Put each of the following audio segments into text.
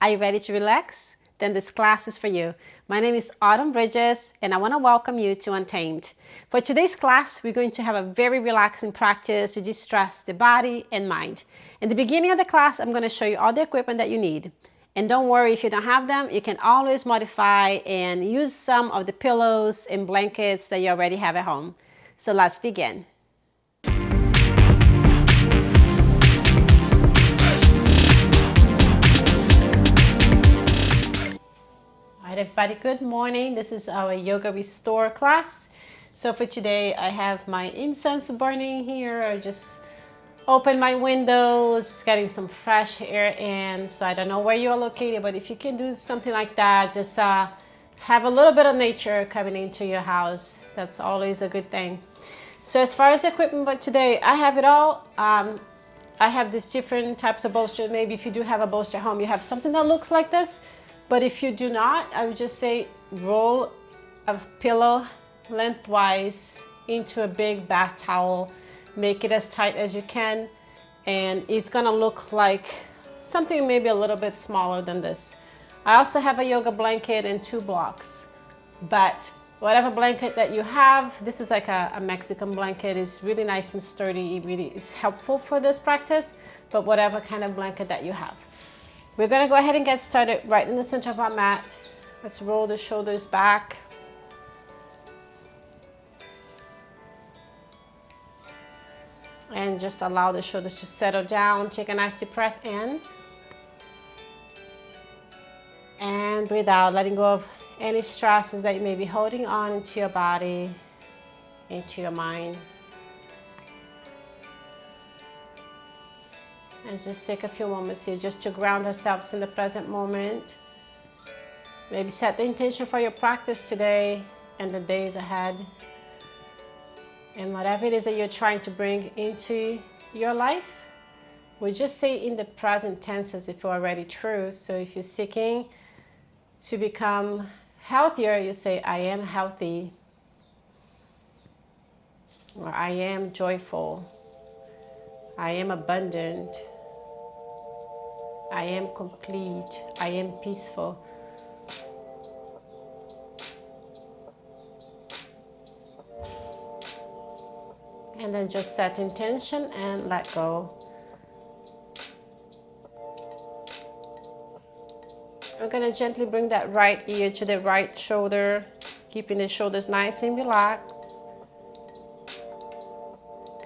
Are you ready to relax? Then this class is for you. My name is Autumn Bridges, and I want to welcome you to Untamed. For today's class, we're going to have a very relaxing practice to de-stress the body and mind. In the beginning of the class, I'm going to show you all the equipment that you need. And don't worry if you don't have them, you can always modify and use some of the pillows and blankets that you already have at home. So let's begin. All right, everybody, good morning. This is our Yoga Restore class. So for today, I have my incense burning here. I just open my windows, just getting some fresh air in. So I don't know where you are located, but if you can do something like that, just have a little bit of nature coming into your house. That's always a good thing. So as far as equipment, but today I have it all. I have these different types of bolster. Maybe if you do have a bolster at home, you have something that looks like this. But if you do not, I would just say roll a pillow lengthwise into a big bath towel. Make it as tight as you can. And it's gonna look like something maybe a little bit smaller than this. I also have a yoga blanket and 2 blocks. But whatever blanket that you have, this is like a Mexican blanket. It's really nice and sturdy. It really is helpful for this practice. But whatever kind of blanket that you have. We're gonna go ahead and get started right in the center of our mat. Let's roll the shoulders back. And just allow the shoulders to settle down. Take a nice deep breath in. And breathe out, letting go of any stresses that you may be holding on into your body, into your mind. And just take a few moments here just to ground ourselves in the present moment. Maybe set the intention for your practice today and the days ahead. And whatever it is that you're trying to bring into your life, we just say in the present tense as if it were already true. So if you're seeking to become healthier, you say, I am healthy. Or I am joyful. I am abundant. I am complete. I am peaceful. And then just set intention and let go. We're going to gently bring that right ear to the right shoulder, keeping the shoulders nice and relaxed.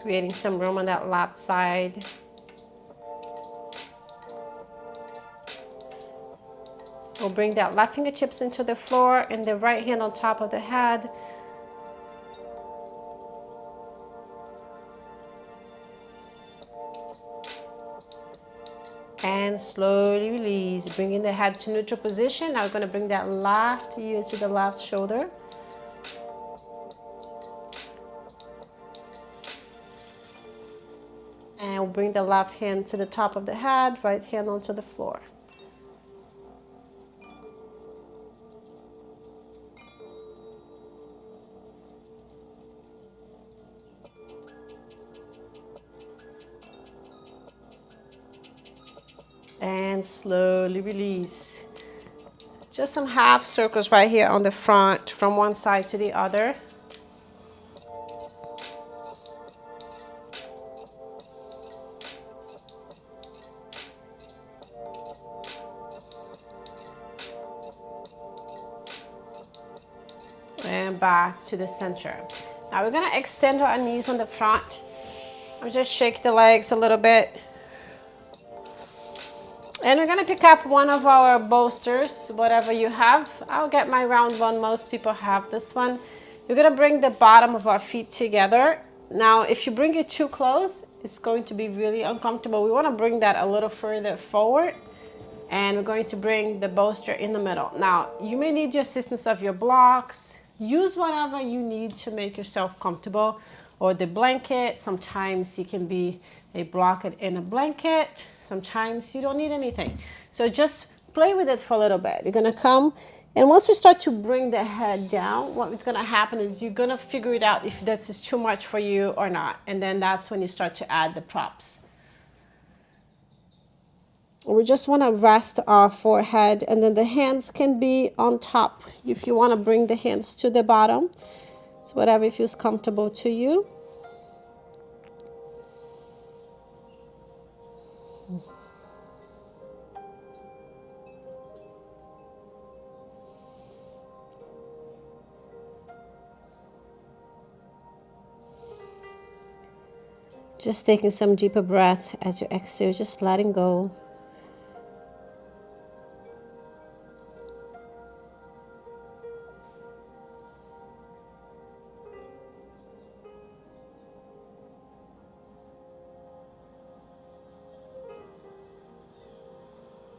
Creating some room on that left side. We'll bring that left fingertips into the floor and the right hand on top of the head. And slowly release, bringing the head to neutral position. Now we're going to bring that left ear to the left shoulder. And we'll bring the left hand to the top of the head, right hand onto the floor. And slowly release. Just some half circles right here on the front, from one side to the other. And back to the center. Now we're gonna extend our knees on the front. I'll just shake the legs a little bit. And we're gonna pick up one of our bolsters, whatever you have. I'll get my round one, most people have this one. We're gonna bring the bottom of our feet together. Now, if you bring it too close, it's going to be really uncomfortable. We wanna bring that a little further forward. And we're going to bring the bolster in the middle. Now, you may need the assistance of your blocks. Use whatever you need to make yourself comfortable. Or the blanket, sometimes it can be a blanket and a blanket. Sometimes you don't need anything. So just play with it for a little bit. You're gonna come, and once we start to bring the head down, what's gonna happen is you're gonna figure it out if this is too much for you or not. And then that's when you start to add the props. We just want to rest our forehead, and then the hands can be on top if you want to bring the hands to the bottom. It's whatever feels comfortable to you. Just taking some deeper breaths as you exhale, just letting go.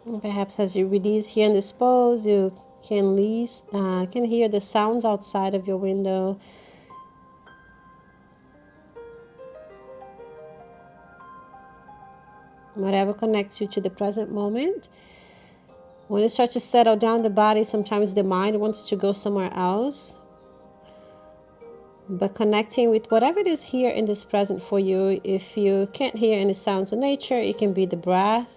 And perhaps as you release here in this pose, you can hear the sounds outside of your window. Whatever connects you to the present moment. When it starts to settle down the body, sometimes the mind wants to go somewhere else. But connecting with whatever it is here in this present for you, if you can't hear any sounds of nature, it can be the breath.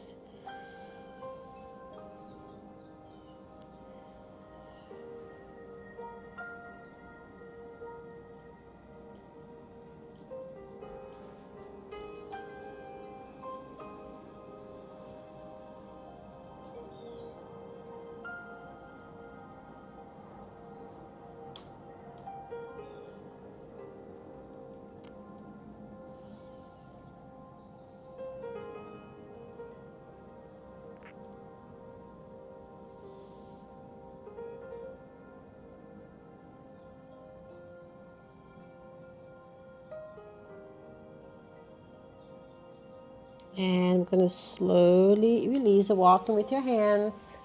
And I'm going to slowly release, walking with your hands.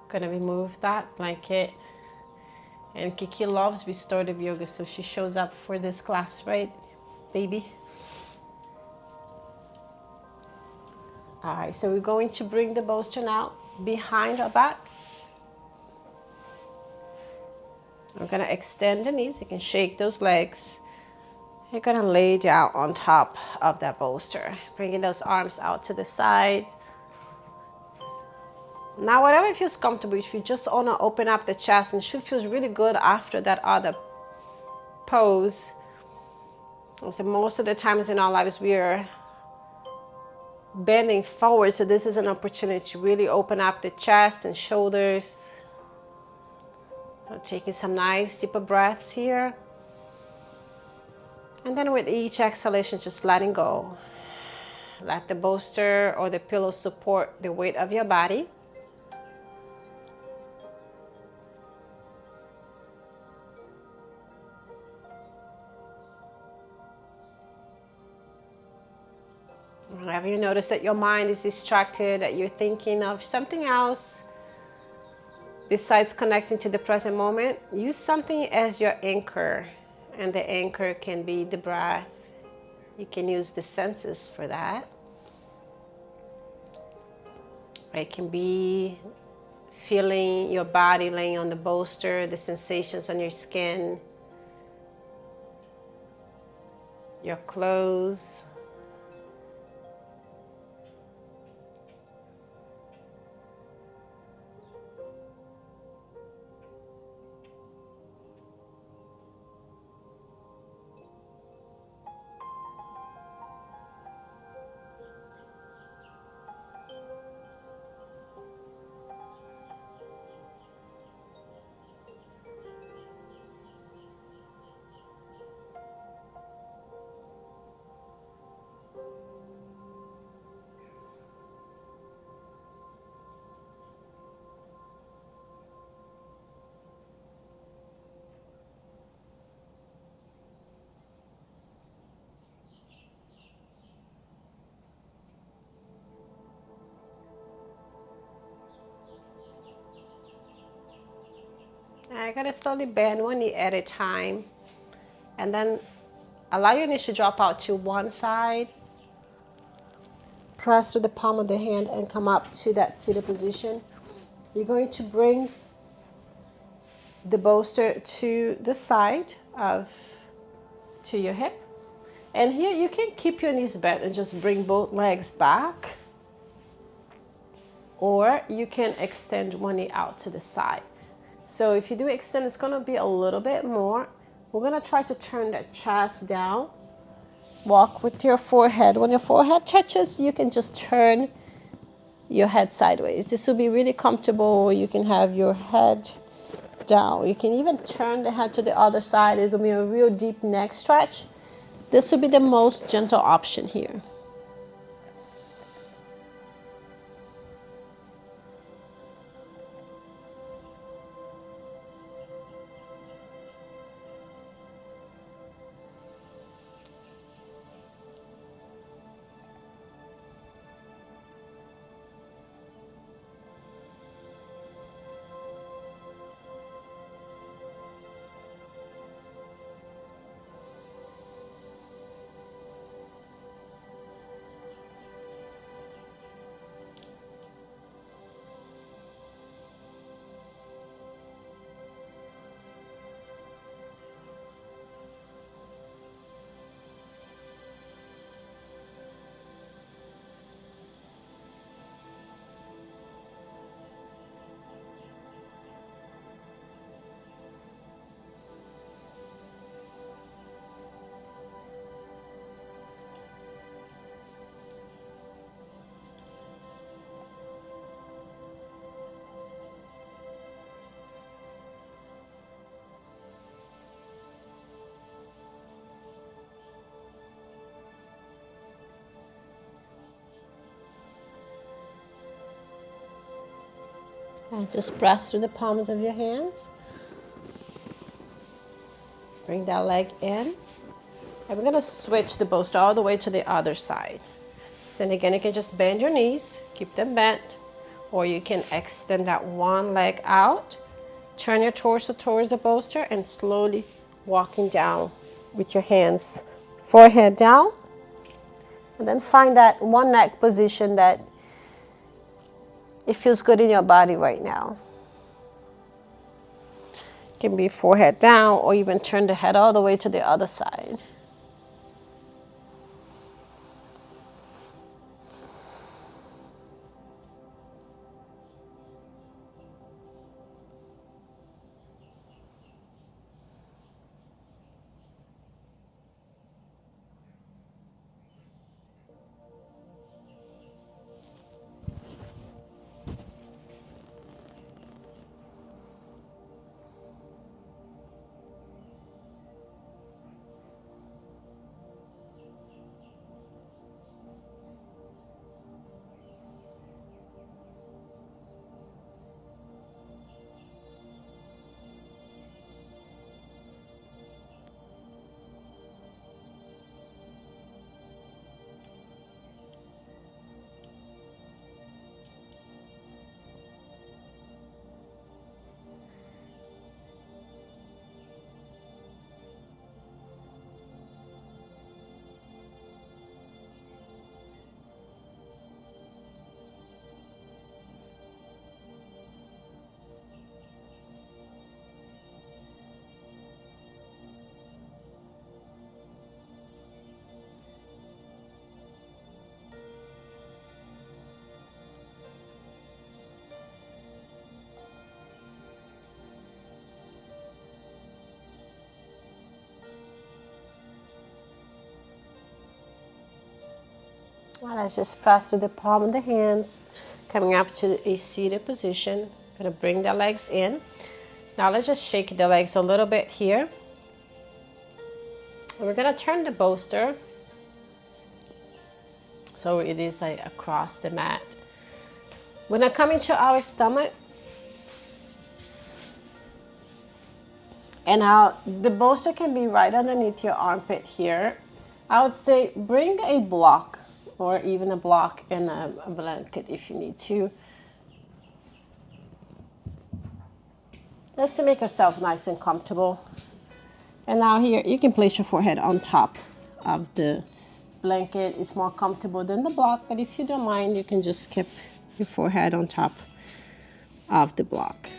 Going to remove that blanket. And Kiki loves restorative yoga, so she shows up for this class, right, baby? All right, so we're going to bring the bolster now behind our back. We're going to extend the knees. You can shake those legs. You're going to lay down on top of that bolster, bringing those arms out to the side. Now, whatever feels comfortable, if you just want to open up the chest, and should feel really good after that other pose. So most of the times in our lives, we are bending forward, so this is an opportunity to really open up the chest and shoulders. Taking some nice deeper breaths here. And then with each exhalation, just letting go. Let the bolster or the pillow support the weight of your body. Whenever you notice that your mind is distracted, that you're thinking of something else besides connecting to the present moment, use something as your anchor. And the anchor can be the breath. You can use the senses for that. It can be feeling your body laying on the bolster, the sensations on your skin, your clothes. I gotta slowly bend one knee at a time, and then allow your knees to drop out to one side. Press to the palm of the hand and come up to that seated position. You're going to bring the bolster to the side to your hip. And here you can keep your knees bent and just bring both legs back. or you can extend one knee out to the side. So if you do extend, it's gonna be a little bit more. We're gonna try to turn the chest down. Walk with your forehead. When your forehead touches, you can just turn your head sideways. This will be really comfortable. You can have your head down. You can even turn the head to the other side. It's gonna be a real deep neck stretch. This will be the most gentle option here. And just press through the palms of your hands. Bring that leg in. And we're gonna switch the bolster all the way to the other side. Then again, you can just bend your knees, keep them bent, or you can extend that one leg out, turn your torso towards the bolster, and slowly walking down with your hands, forehead down. And then find that one neck position that it feels good in your body right now. It can be forehead down, or even turn the head all the way to the other side. Well, let's just press through the palm of the hands, coming up to a seated position. Gonna bring the legs in. Now let's just shake the legs a little bit here. And we're gonna turn the bolster so it is like across the mat. We're gonna come into our stomach. And now the bolster can be right underneath your armpit here. I would say bring a block, or even a block and a blanket if you need to. Just to make yourself nice and comfortable. And now here, you can place your forehead on top of the blanket. It's more comfortable than the block, but if you don't mind, you can just keep your forehead on top of the block.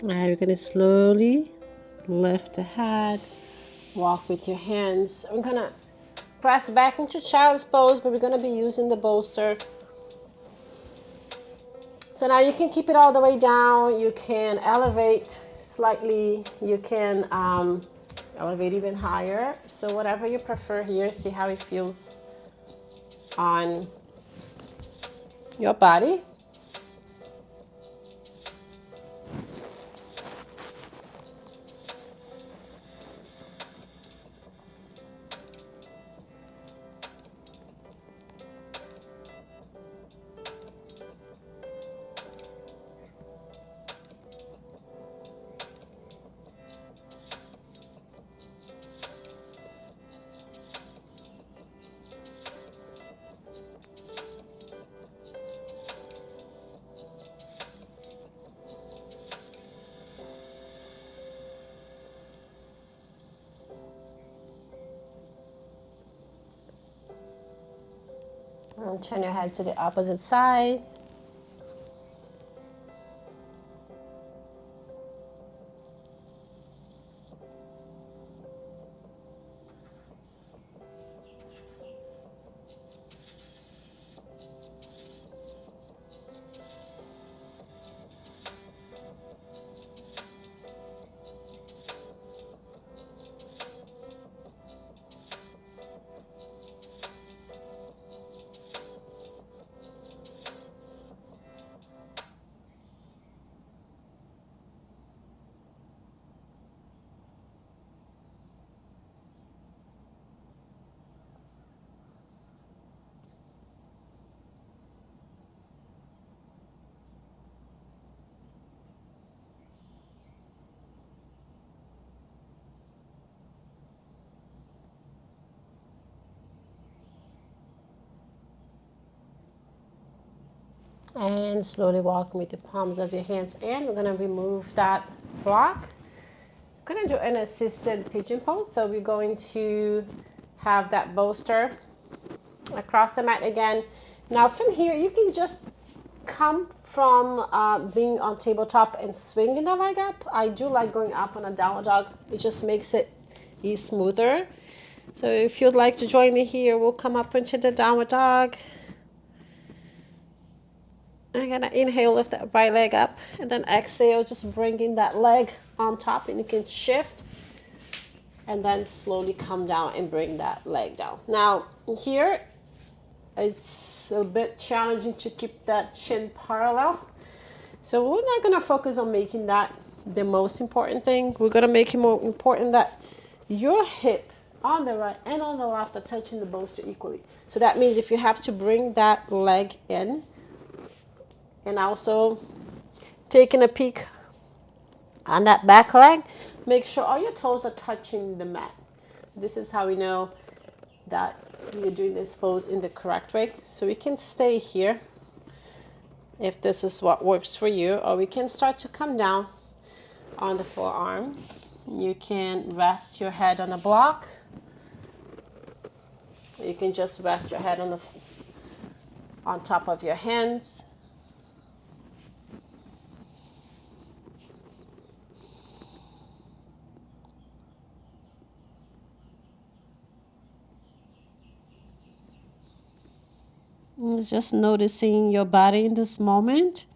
Now you're going to slowly lift the head, walk with your hands. I'm going to press back into child's pose, but we're going to be using the bolster. So now you can keep it all the way down. You can elevate slightly. You can elevate even higher. So whatever you prefer here, see how it feels on your body. And turn your head to the opposite side. And slowly walk with the palms of your hands in. We're going to remove that block. We're going to do an assisted pigeon pose. So we're going to have that bolster across the mat again. Now from here, you can just come from being on tabletop and swinging the leg up. I do like going up on a downward dog. It just makes it smoother. So if you'd like to join me here, we'll come up into the downward dog. I'm gonna inhale, lift that right leg up, and then exhale, just bringing that leg on top, and you can shift and then slowly come down and bring that leg down. Now here, it's a bit challenging to keep that shin parallel. So we're not gonna focus on making that the most important thing. We're gonna make it more important that your hip on the right and on the left are touching the bolster equally. So that means if you have to bring that leg in, and also taking a peek on that back leg, make sure all your toes are touching the mat. This is how we know that you're doing this pose in the correct way. So we can stay here if this is what works for you, or we can start to come down on the forearm. You can rest your head on a block. You can just rest your head on top of your hands. Just noticing your body in this moment.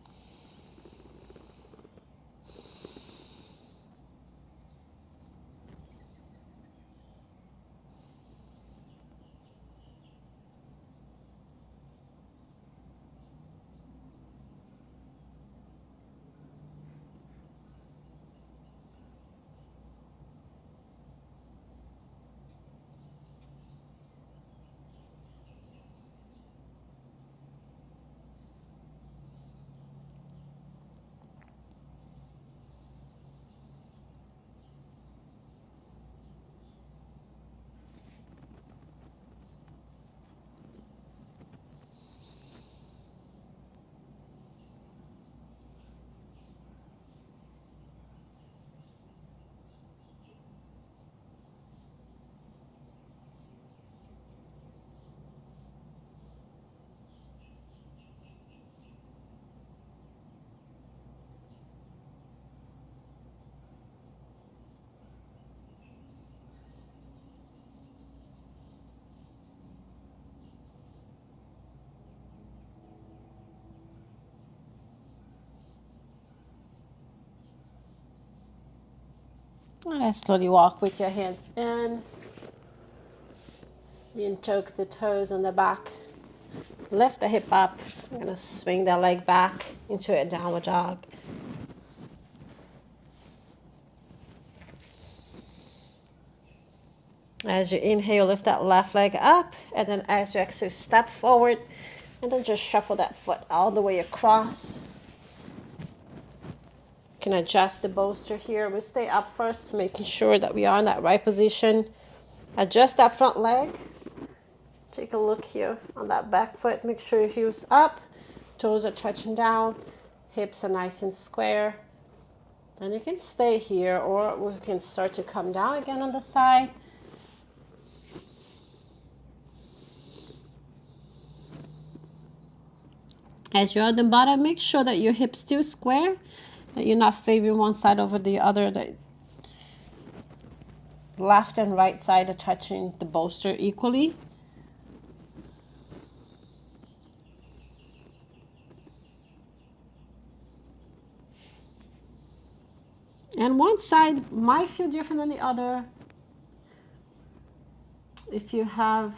And then slowly walk with your hands in. Interlock the toes on the back. Lift the hip up. I'm going to swing the leg back into a downward dog. As you inhale, lift that left leg up. And then as you exhale, step forward. And then just shuffle that foot all the way across. You can adjust the bolster here. We stay up first, making sure that we are in that right position. Adjust that front leg. Take a look here on that back foot. Make sure your heels up, toes are touching down, hips are nice and square. And you can stay here, or we can start to come down again on the side. As you're at the bottom, make sure that your hips still square, that you're not favoring one side over the other, that left and right side are touching the bolster equally. And one side might feel different than the other. If you have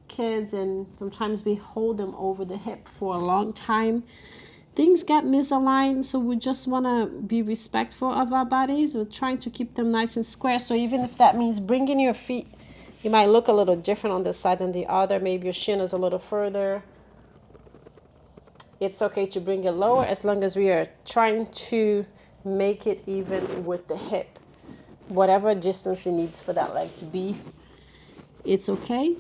kids and sometimes we hold them over the hip for a long time, things get misaligned. So we just want to be respectful of our bodies. We're trying to keep them nice and square. So even if that means bringing your feet, you might look a little different on this side than the other. Maybe your shin is a little further. It's okay to bring it lower as long as we are trying to make it even with the hip. Whatever distance it needs for that leg to be, it's okay.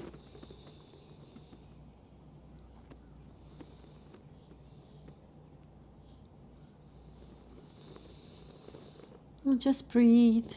And just breathe.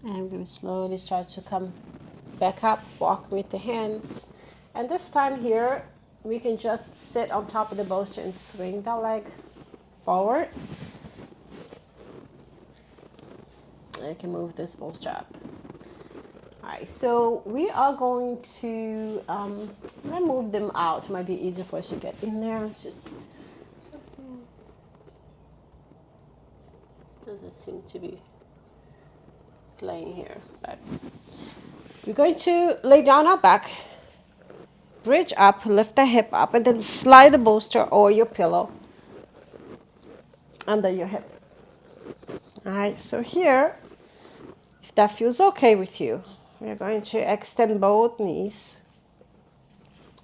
And I'm going to slowly start to come back up, walk with the hands. And this time here, we can just sit on top of the bolster and swing that leg forward. And you can move this bolster up. All right, so we are going to let move them out. It might be easier for us to get in there. It's just something. This doesn't seem to be playing here, but we're going to lay down our back, bridge up, lift the hip up, and then slide the bolster or your pillow under your hip. All right, so here, if that feels okay with you, we're going to extend both knees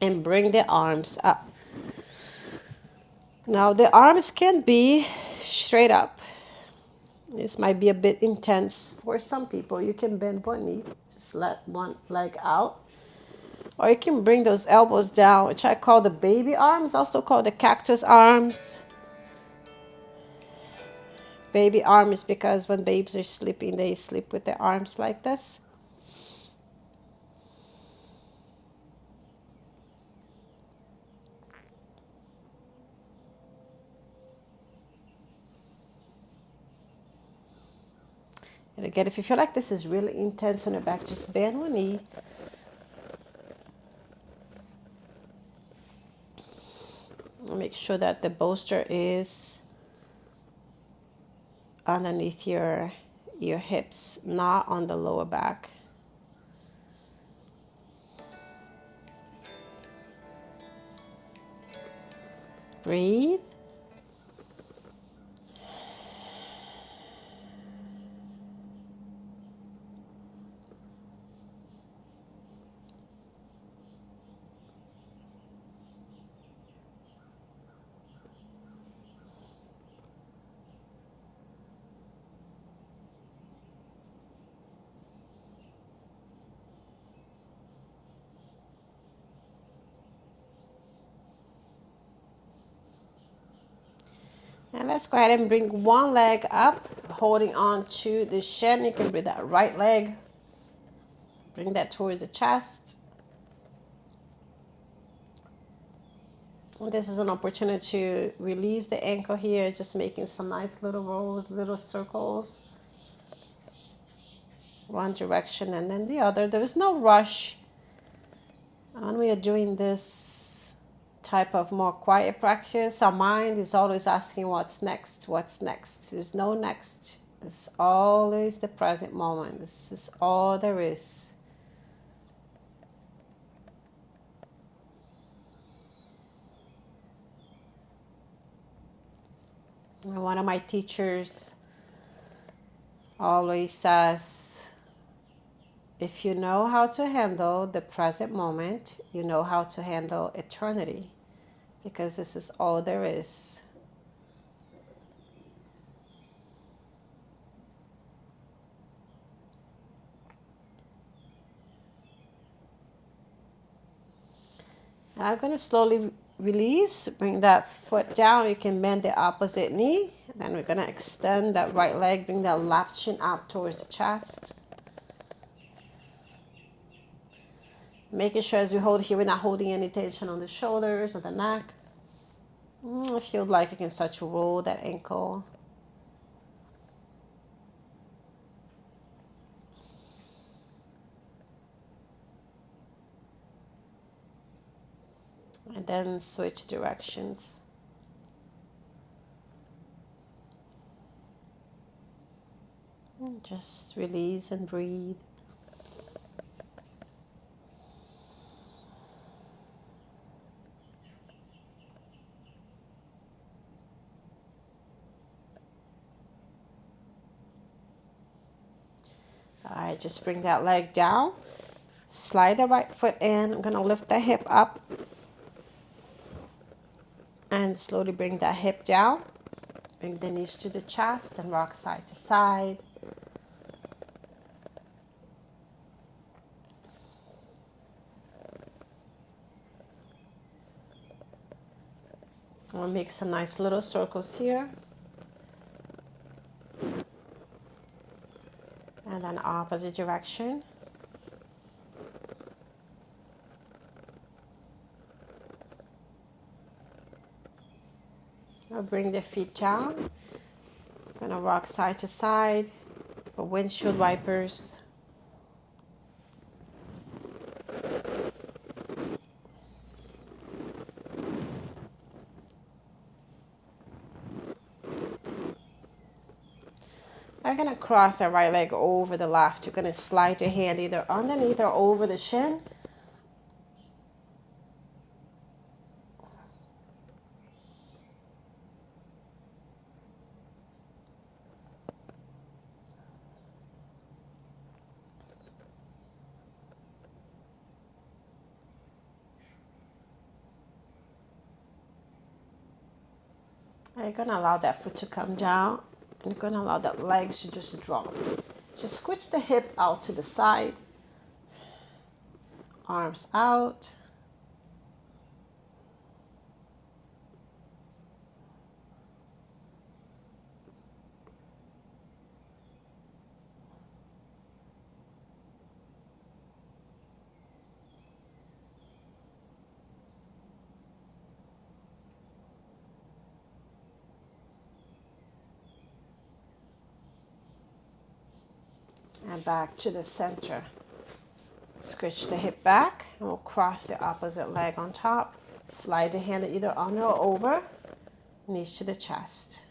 and bring the arms up. Now the arms can be straight up. This might be a bit intense for some people. You can bend one knee, just let one leg out. Or you can bring those elbows down, which I call the baby arms, also called the cactus arms. Baby arms because when babies are sleeping, they sleep with their arms like this. And again, if you feel like this is really intense on your back, just bend one knee. Make sure that the bolster is underneath your hips, not on the lower back. Breathe. And let's go ahead and bring one leg up, holding on to the shin. You can bring that right leg, bring that towards the chest. This is an opportunity to release the ankle here, just making some nice little rolls, little circles. One direction and then the other. There is no rush. When we are doing this type of more quiet practice, our mind is always asking what's next, what's next. There's no next. It's always the present moment. This is all there is. One of my teachers always says, if you know how to handle the present moment, you know how to handle eternity, because this is all there is. And I'm going to slowly release, bring that foot down. You can bend the opposite knee. Then we're going to extend that right leg, bring that left shin up towards the chest. Making sure as we hold here, we're not holding any tension on the shoulders or the neck. If you'd like, you can start to roll that ankle. And then switch directions. And just release and breathe. All right, just bring that leg down. Slide the right foot in. I'm going to lift the hip up. And slowly bring that hip down. Bring the knees to the chest and rock side to side. I'll make some nice little circles here. And then opposite direction. I'll bring the feet down. Gonna rock side to side for windshield wipers. I'm gonna cross the right leg over the left. You're gonna slide your hand either underneath or over the shin. You're gonna allow that foot to come down. And you're gonna allow that legs to just drop. Just squish the hip out to the side. Arms out. And back to the center. Scratch the hip back and we'll cross the opposite leg on top. Slide the hand either under or over. Knees to the chest.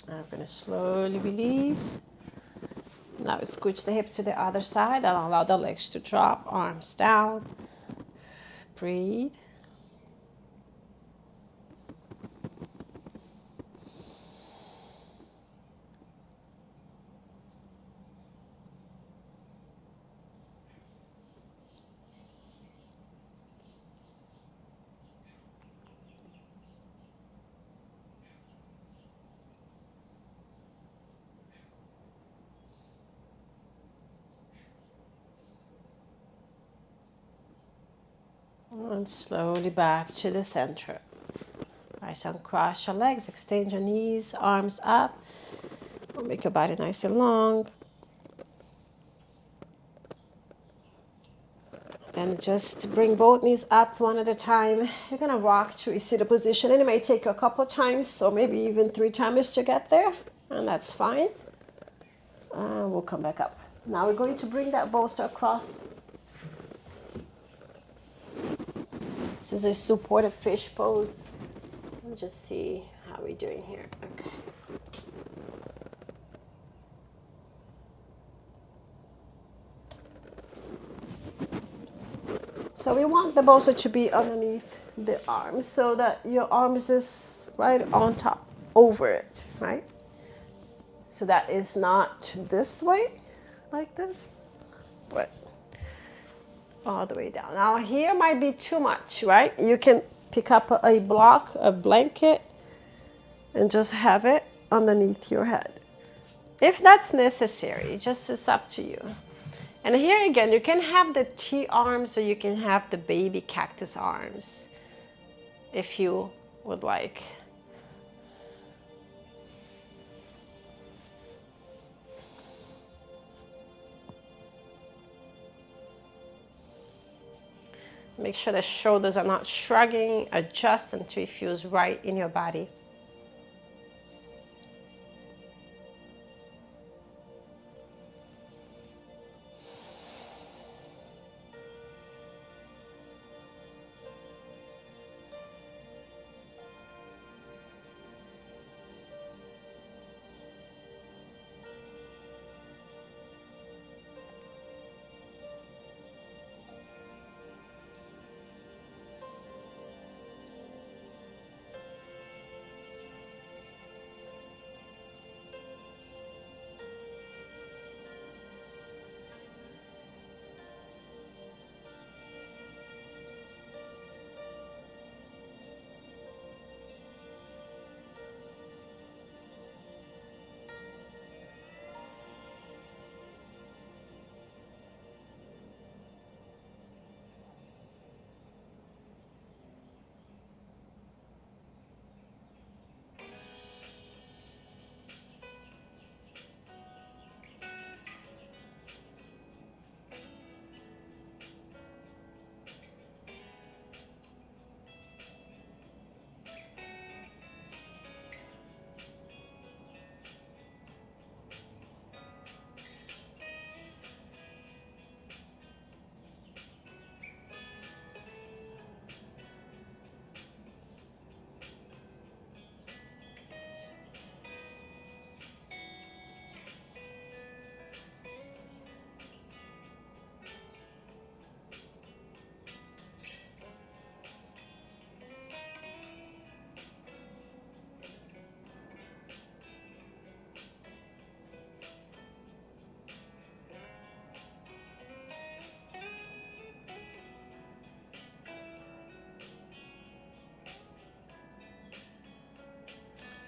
I'm going to slowly release. Now scooch the hip to the other side and allow the legs to drop, arms down. Breathe. And slowly back to the center. Nice, uncross your legs, extend your knees, arms up. Make your body nice and long. And just bring both knees up one at a time. You're gonna rock to a seated position, and it may take you a couple times, or maybe even 3 times to get there, and that's fine. We'll come back up. Now we're going to bring that bolster across. This is a supported fish pose. Let's just see how we're doing here. Okay. So we want the bolster to be underneath the arms so that your arms is right on top, over it, right? So that is not this way, like this, but all the way down. Now here might be too much, right? You can pick up a block, a blanket, and just have it underneath your head. If that's necessary, just it's up to you. And here again, you can have the T arms or you can have the baby cactus arms if you would like. Make sure the shoulders are not shrugging. Adjust until it feels right in your body.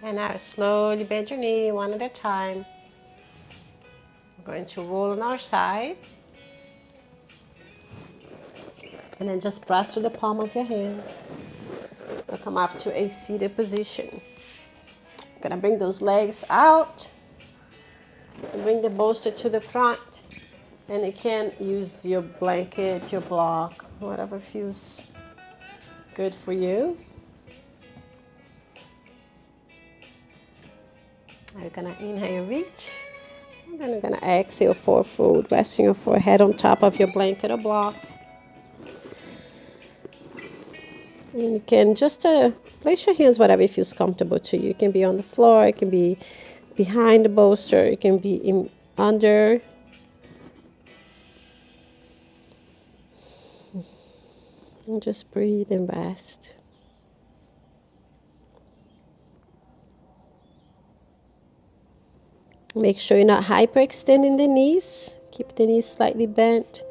And now slowly bend your knee one at a time. We're going to roll on our side. And then just press through the palm of your hand. We'll come up to a seated position. I'm gonna bring those legs out. Bring the bolster to the front. And you can use your blanket, your block, whatever feels good for you. You're gonna inhale, reach. And then you're gonna exhale, forward, resting your forehead on top of your blanket or block. And you can just place your hands whatever feels comfortable to you. It can be on the floor, it can be behind the bolster, it can be under. And just breathe and rest. Make sure you're not hyperextending the knees. Keep the knees slightly bent.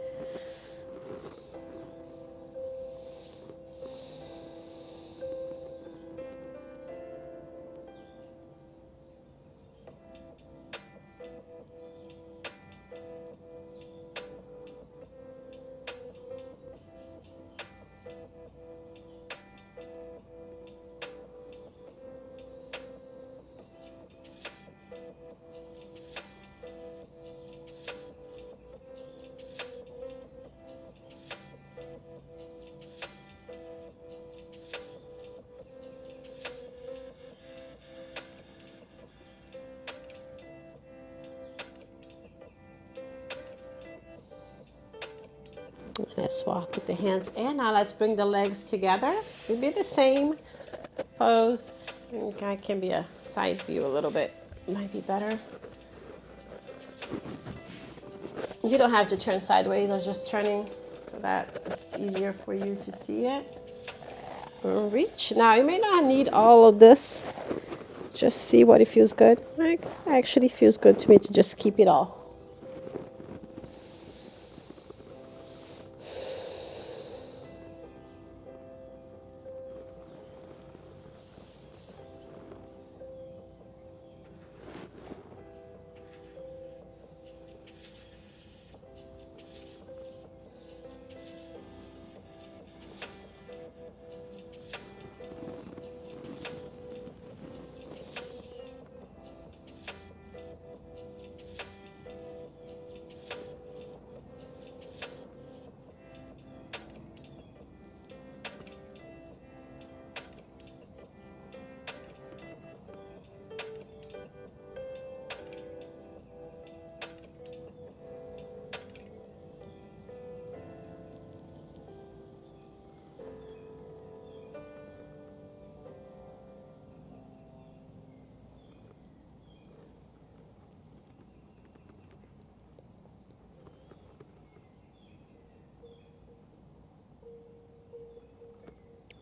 Let's walk with the hands in. Now let's bring the legs together. It'll be the same pose. I can be a side view a little bit. Might be better. You don't have to turn sideways. I was just turning so that it's easier for you to see it. Reach. Now you may not need all of this. Just see what it feels good. Like, actually feels good to me to just keep it all.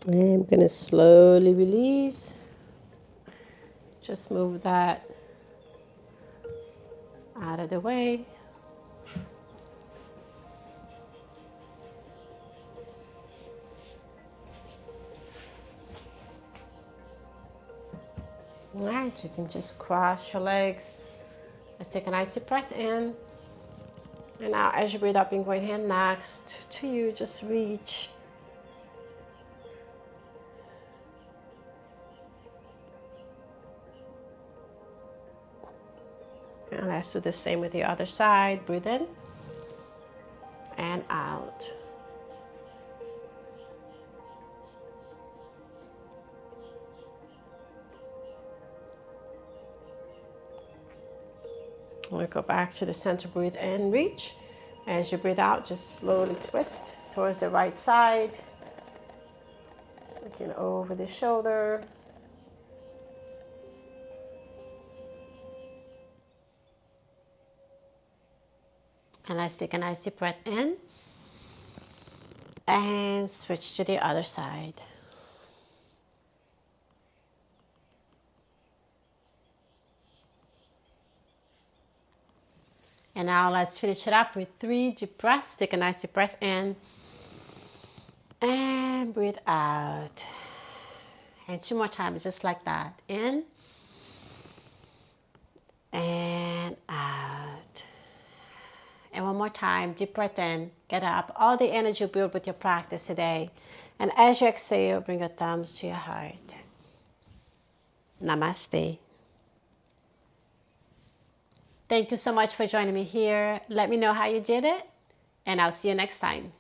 I'm going to slowly release. Just move that out of the way. All right, you can just cross your legs. Let's take a nice deep breath in. And now as you breathe up, you can go ahead next to you. Just reach. And let's do the same with the other side. Breathe in and out. We'll go back to the center, breathe in, reach. As you breathe out, just slowly twist towards the right side. Looking over the shoulder. And let's take a nice deep breath in. And switch to the other side. And now let's finish it up with 3 deep breaths. Take a nice deep breath in. And breathe out. And 2 more times, just like that. In. And out. And 1 more time, deep breath in. Get up. All the energy you build with your practice today. And as you exhale, bring your thumbs to your heart. Namaste. Thank you so much for joining me here. Let me know how you did it. And I'll see you next time.